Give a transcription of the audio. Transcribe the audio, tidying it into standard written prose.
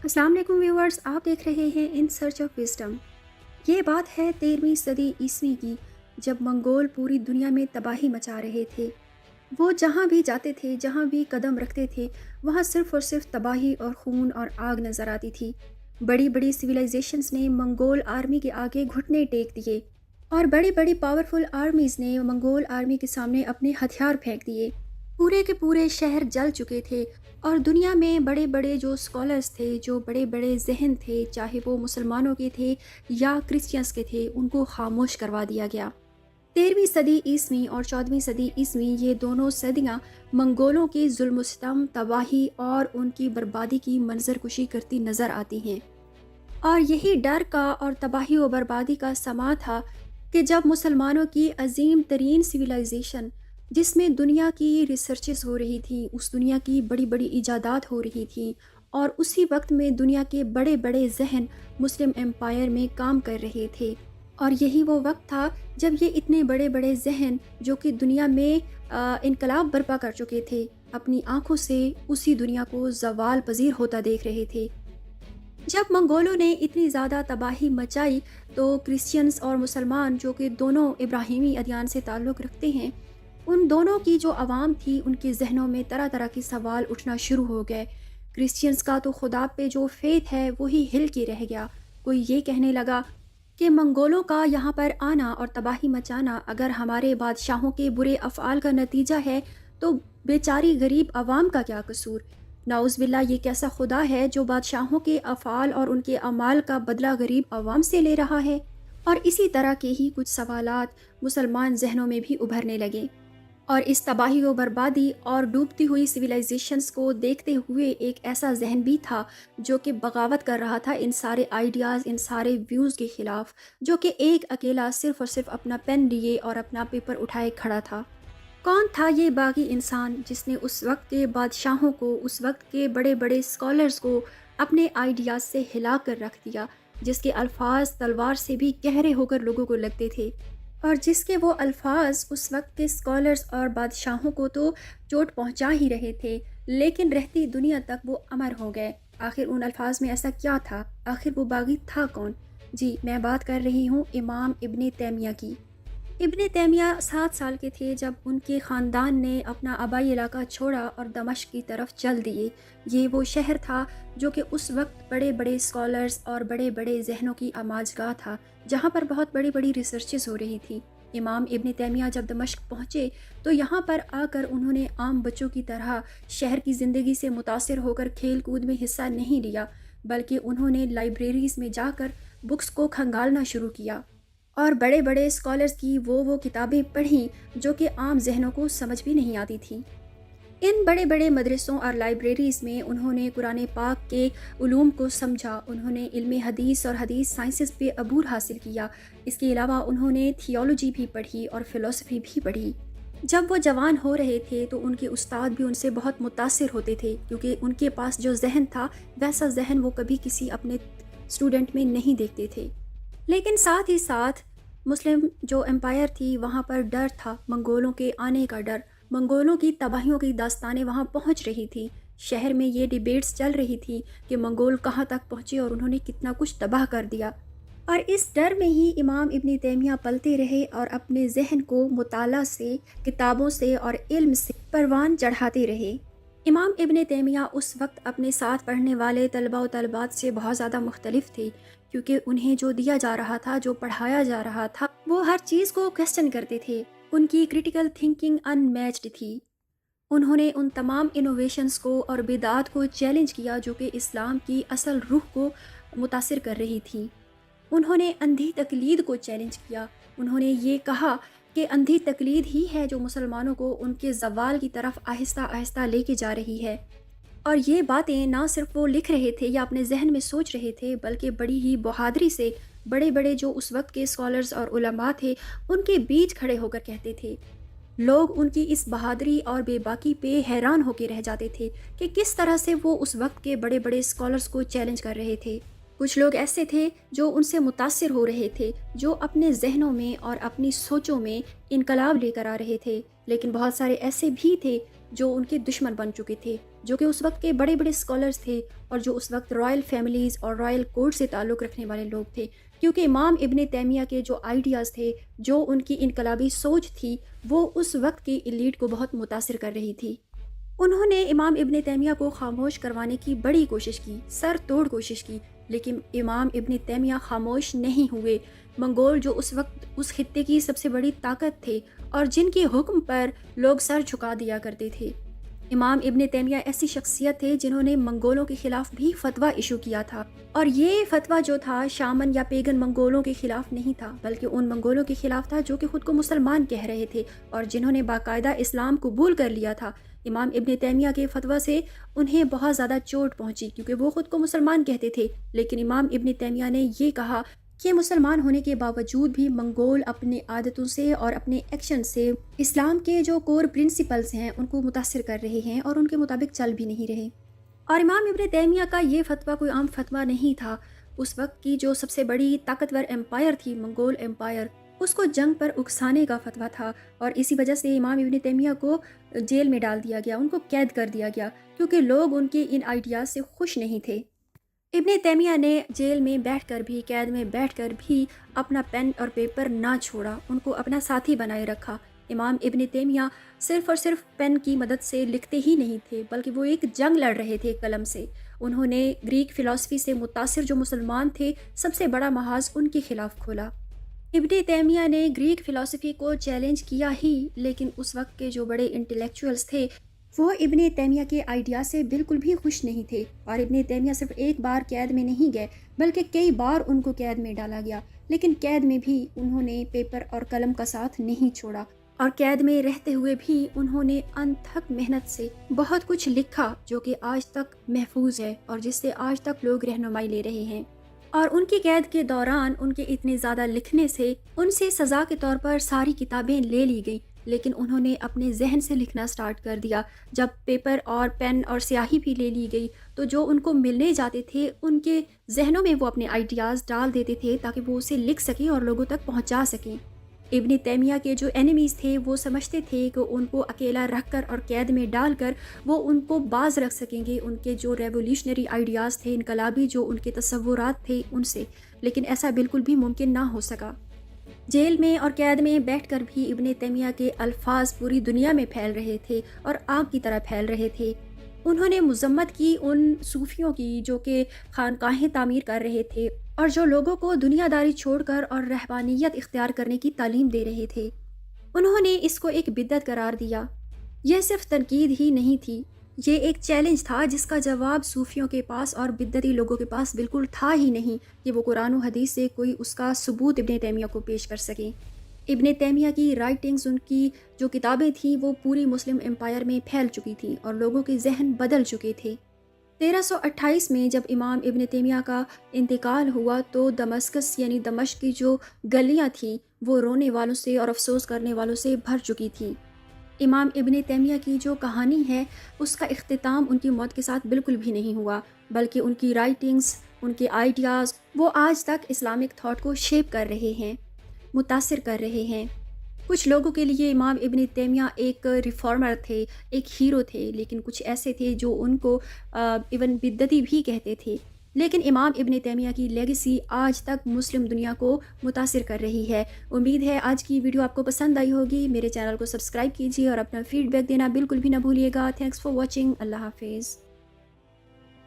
السلام علیکم ویورز، آپ دیکھ رہے ہیں ان سرچ آف وزڈم۔ یہ بات ہے 13ویں صدی عیسوی کی، جب منگول پوری دنیا میں تباہی مچا رہے تھے۔ وہ جہاں بھی جاتے تھے، جہاں بھی قدم رکھتے تھے، وہاں صرف اور صرف تباہی اور خون اور آگ نظر آتی تھی۔ بڑی بڑی سویلائزیشنز نے منگول آرمی کے آگے گھٹنے ٹیک دیے، اور بڑی بڑی پاورفل آرمیز نے منگول آرمی کے سامنے اپنے ہتھیار پھینک دیے۔ پورے کے پورے شہر جل چکے تھے، اور دنیا میں بڑے بڑے جو اسکالرز تھے، جو بڑے بڑے ذہن تھے، چاہے وہ مسلمانوں کے تھے یا کرسچنس کے تھے، ان کو خاموش کروا دیا گیا۔ 13ویں صدی عیسوی اور 14ویں صدی عیسوی، یہ دونوں صدیاں منگولوں کے ظلم و ستم، تباہی اور ان کی بربادی کی منظر کشی کرتی نظر آتی ہیں۔ اور یہی ڈر کا اور تباہی و بربادی کا سما تھا کہ جب مسلمانوں کی عظیم ترین سویلائزیشن، جس میں دنیا کی ریسرچز ہو رہی تھی، اس دنیا کی بڑی بڑی ایجادات ہو رہی تھیں، اور اسی وقت میں دنیا کے بڑے بڑے ذہن مسلم امپائر میں کام کر رہے تھے۔ اور یہی وہ وقت تھا جب یہ اتنے بڑے بڑے ذہن، جو کہ دنیا میں انقلاب برپا کر چکے تھے، اپنی آنکھوں سے اسی دنیا کو زوال پذیر ہوتا دیکھ رہے تھے۔ جب منگولوں نے اتنی زیادہ تباہی مچائی تو کرسچنز اور مسلمان، جو کہ دونوں ابراہیمی ادیان سے تعلق رکھتے ہیں، ان دونوں کی جو عوام تھی، ان کے ذہنوں میں طرح طرح کے سوال اٹھنا شروع ہو گئے۔ کرسچنز کا تو خدا پہ جو فیتھ ہے وہی ہل کے رہ گیا۔ کوئی یہ کہنے لگا کہ منگولوں کا یہاں پر آنا اور تباہی مچانا اگر ہمارے بادشاہوں کے برے افعال کا نتیجہ ہے تو بیچاری غریب عوام کا کیا قصور؟ نعوذ باللہ، یہ کیسا خدا ہے جو بادشاہوں کے افعال اور ان کے اعمال کا بدلہ غریب عوام سے لے رہا ہے؟ اور اسی طرح کے ہی کچھ سوالات مسلمان ذہنوں میں بھی ابھرنے لگے۔ اور اس تباہی و بربادی اور ڈوبتی ہوئی سویلائزیشنز کو دیکھتے ہوئے ایک ایسا ذہن بھی تھا جو کہ بغاوت کر رہا تھا ان سارے آئیڈیاز، ان سارے ویوز کے خلاف، جو کہ ایک اکیلا صرف اور صرف اپنا پین لیے اور اپنا پیپر اٹھائے کھڑا تھا۔ کون تھا یہ باغی انسان جس نے اس وقت کے بادشاہوں کو، اس وقت کے بڑے بڑے اسکالرز کو اپنے آئیڈیاز سے ہلا کر رکھ دیا، جس کے الفاظ تلوار سے بھی گہرے ہو کر لوگوں کو لگتے تھے، اور جس کے وہ الفاظ اس وقت کے اسکالرز اور بادشاہوں کو تو چوٹ پہنچا ہی رہے تھے، لیکن رہتی دنیا تک وہ امر ہو گئے۔ آخر ان الفاظ میں ایسا کیا تھا؟ آخر وہ باغی تھا کون؟ جی، میں بات کر رہی ہوں امام ابن تیمیہ کی۔ ابن تیمیہ 7 سال کے تھے جب ان کے خاندان نے اپنا آبائی علاقہ چھوڑا اور دمشق کی طرف چل دیے۔ یہ وہ شہر تھا جو کہ اس وقت بڑے بڑے اسکالرز اور بڑے بڑے ذہنوں کی آماجگاہ تھا، جہاں پر بہت بڑی بڑی ریسرچز ہو رہی تھی۔ امام ابن تیمیہ جب دمشق پہنچے تو یہاں پر آ کر انہوں نے عام بچوں کی طرح شہر کی زندگی سے متاثر ہو کر کھیل کود میں حصہ نہیں لیا، بلکہ انہوں نے لائبریریز میں جا کر بکس کو کھنگالنا شروع کیا، اور بڑے بڑے اسکالرز کی وہ کتابیں پڑھیں جو کہ عام ذہنوں کو سمجھ بھی نہیں آتی تھیں۔ ان بڑے بڑے مدرسوں اور لائبریریز میں انہوں نے قرآن پاک کے علوم کو سمجھا، انہوں نے علم حدیث اور حدیث سائنسز پہ عبور حاصل کیا۔ اس کے علاوہ انہوں نے تھیولوجی بھی پڑھی اور فلسفی بھی پڑھی۔ جب وہ جوان ہو رہے تھے تو ان کے استاد بھی ان سے بہت متاثر ہوتے تھے، کیونکہ ان کے پاس جو ذہن تھا ویسا ذہن وہ کبھی کسی اپنے اسٹوڈنٹ میں نہیں دیکھتے تھے۔ لیکن ساتھ ہی ساتھ مسلم جو امپائر تھی، وہاں پر ڈر تھا، منگولوں کے آنے کا ڈر، منگولوں کی تباہیوں کی داستانیں وہاں پہنچ رہی تھی۔ شہر میں یہ ڈیبیٹس چل رہی تھی کہ منگول کہاں تک پہنچے اور انہوں نے کتنا کچھ تباہ کر دیا۔ اور اس ڈر میں ہی امام ابن تیمیہ پلتے رہے اور اپنے ذہن کو مطالعہ سے، کتابوں سے اور علم سے پروان چڑھاتے رہے۔ امام ابن تیمیہ اس وقت اپنے ساتھ پڑھنے والے طلباء و طالبات سے بہت زیادہ مختلف تھے، کیونکہ انہیں جو دیا جا رہا تھا، جو پڑھایا جا رہا تھا، وہ ہر چیز کو کویسچن کرتے تھے۔ ان کی کریٹیکل تھنکنگ ان میچڈ تھی۔ انہوں نے ان تمام انوویشنز کو اور بدعات کو چیلنج کیا جو کہ اسلام کی اصل روح کو متاثر کر رہی تھی۔ انہوں نے اندھی تقلید کو چیلنج کیا۔ انہوں نے یہ کہا کہ اندھی تقلید ہی ہے جو مسلمانوں کو ان کے زوال کی طرف آہستہ آہستہ لے کے جا رہی ہے۔ اور یہ باتیں نہ صرف وہ لکھ رہے تھے یا اپنے ذہن میں سوچ رہے تھے، بلکہ بڑی ہی بہادری سے بڑے بڑے جو اس وقت کے اسکالرز اور علماء تھے ان کے بیچ کھڑے ہو کر کہتے تھے۔ لوگ ان کی اس بہادری اور بے باکی پہ حیران ہو کے رہ جاتے تھے کہ کس طرح سے وہ اس وقت کے بڑے بڑے اسکالرز کو چیلنج کر رہے تھے۔ کچھ لوگ ایسے تھے جو ان سے متاثر ہو رہے تھے، جو اپنے ذہنوں میں اور اپنی سوچوں میں انقلاب لے کر آ رہے تھے، لیکن بہت سارے ایسے بھی تھے جو ان کے دشمن بن چکے تھے۔ جو کہ اس وقت کے بڑے بڑے اسکالرس تھے اور جو اس وقت رائل فیملیز اور رائل کورٹ سے تعلق رکھنے والے لوگ تھے، کیونکہ امام ابن تیمیہ کے جو آئیڈیاز تھے، جو ان کی انقلابی سوچ تھی، وہ اس وقت کی ایلیٹ کو بہت متاثر کر رہی تھی۔ انہوں نے امام ابن تیمیہ کو خاموش کروانے کی بڑی کوشش کی، سر توڑ کوشش کی، لیکن امام ابن تیمیہ خاموش نہیں ہوئے۔ منگول جو اس وقت اس خطے کی سب سے بڑی طاقت تھے اور جن کے حکم پر لوگ سر جھکا دیا کرتے تھے، امام ابن تیمیہ ایسی شخصیت تھے جنہوں نے منگولوں کے خلاف بھی فتویٰ ایشو کیا تھا، اور یہ فتویٰ جو تھا شامن یا پیگن منگولوں کے خلاف نہیں تھا، بلکہ ان منگولوں کے خلاف تھا جو کہ خود کو مسلمان کہہ رہے تھے اور جنہوں نے باقاعدہ اسلام قبول کر لیا تھا۔ امام ابن تیمیہ کے فتویٰ سے انہیں بہت زیادہ چوٹ پہنچی، کیونکہ وہ خود کو مسلمان کہتے تھے، لیکن امام ابن تیمیہ نے یہ کہا کہ مسلمان ہونے کے باوجود بھی منگول اپنے عادتوں سے اور اپنے ایکشن سے اسلام کے جو کور پرنسپلز ہیں ان کو متاثر کر رہے ہیں اور ان کے مطابق چل بھی نہیں رہے۔ اور امام ابن تیمیہ کا یہ فتویٰ کوئی عام فتویٰ نہیں تھا۔ اس وقت کی جو سب سے بڑی طاقتور امپائر تھی، منگول امپائر، اس کو جنگ پر اکسانے کا فتویٰ تھا، اور اسی وجہ سے امام ابن تیمیہ کو جیل میں ڈال دیا گیا، ان کو قید کر دیا گیا، کیونکہ لوگ ان کے ان آئیڈیاز سے خوش نہیں تھے۔ ابن تیمیہ نے جیل میں بیٹھ کر بھی، قید میں بیٹھ کر بھی اپنا پین اور پیپر نہ چھوڑا، ان کو اپنا ساتھی بنائے رکھا۔ امام ابن تیمیہ صرف اور صرف پین کی مدد سے لکھتے ہی نہیں تھے، بلکہ وہ ایک جنگ لڑ رہے تھے قلم سے۔ انہوں نے گریک فلسفی سے متاثر جو مسلمان تھے، سب سے بڑا محاذ ان کے خلاف کھولا۔ ابن تیمیہ نے گریک فلسفی کو چیلنج کیا ہی، لیکن اس وقت کے جو بڑے انٹلیکچوئلز تھے وہ ابن تیمیہ کے آئیڈیا سے بالکل بھی خوش نہیں تھے، اور ابن تیمیہ صرف ایک بار قید میں نہیں گئے بلکہ کئی بار ان کو قید میں ڈالا گیا، لیکن قید میں بھی انہوں نے پیپر اور قلم کا ساتھ نہیں چھوڑا، اور قید میں رہتے ہوئے بھی انہوں نے انتھک محنت سے بہت کچھ لکھا جو کہ آج تک محفوظ ہے اور جس سے آج تک لوگ رہنمائی لے رہے ہیں۔ اور ان کی قید کے دوران ان کے اتنے زیادہ لکھنے سے ان سے سزا کے طور پر ساری کتابیں لے لی گئیں، لیکن انہوں نے اپنے ذہن سے لکھنا سٹارٹ کر دیا۔ جب پیپر اور پین اور سیاہی بھی لے لی گئی تو جو ان کو ملنے جاتے تھے ان کے ذہنوں میں وہ اپنے آئیڈیاز ڈال دیتے تھے تاکہ وہ اسے لکھ سکیں اور لوگوں تک پہنچا سکیں۔ ابن تیمیہ کے جو اینیمیز تھے وہ سمجھتے تھے کہ ان کو اکیلا رکھ کر اور قید میں ڈال کر وہ ان کو باز رکھ سکیں گے ان کے جو ریولیوشنری آئیڈیاز تھے، انقلابی جو ان کے تصورات تھے ان سے، لیکن ایسا بالکل بھی ممکن نہ ہو سکا۔ جیل میں اور قید میں بیٹھ کر بھی ابن تیمیہ کے الفاظ پوری دنیا میں پھیل رہے تھے اور آگ کی طرح پھیل رہے تھے۔ انہوں نے مذمت کی ان صوفیوں کی جو کہ خانقاہیں تعمیر کر رہے تھے اور جو لوگوں کو دنیا داری چھوڑ کر اور رہبانیت اختیار کرنے کی تعلیم دے رہے تھے۔ انہوں نے اس کو ایک بدعت قرار دیا۔ یہ صرف تنقید ہی نہیں تھی، یہ ایک چیلنج تھا جس کا جواب صوفیوں کے پاس اور بدعتی لوگوں کے پاس بالکل تھا ہی نہیں کہ وہ قرآن و حدیث سے کوئی اس کا ثبوت ابن تیمیہ کو پیش کر سکیں۔ ابن تیمیہ کی رائٹنگز، ان کی جو کتابیں تھیں وہ پوری مسلم امپائر میں پھیل چکی تھیں اور لوگوں کے ذہن بدل چکے تھے۔ 1328 میں جب امام ابن تیمیہ کا انتقال ہوا تو دمشق یعنی دمشق کی جو گلیاں تھیں وہ رونے والوں سے اور افسوس کرنے والوں سے بھر چکی تھیں۔ امام ابن تیمیہ کی جو کہانی ہے اس کا اختتام ان کی موت کے ساتھ بالکل بھی نہیں ہوا، بلکہ ان کی رائٹنگز، ان کے آئیڈیاز وہ آج تک اسلامک تھاٹ کو شیپ کر رہے ہیں، متاثر کر رہے ہیں۔ کچھ لوگوں کے لیے امام ابن تیمیہ ایک ریفارمر تھے، ایک ہیرو تھے، لیکن کچھ ایسے تھے جو ان کو ایون بدعتی بھی کہتے تھے۔ لیکن امام ابن تیمیہ کی لیگیسی آج تک مسلم دنیا کو متاثر کر رہی ہے۔ امید ہے آج کی ویڈیو آپ کو پسند آئی ہوگی۔ میرے چینل کو سبسکرائب کیجیے اور اپنا فیڈ بیک دینا بالکل بھی نہ بھولیے گا۔ Thanks for watching. اللہ حافظ۔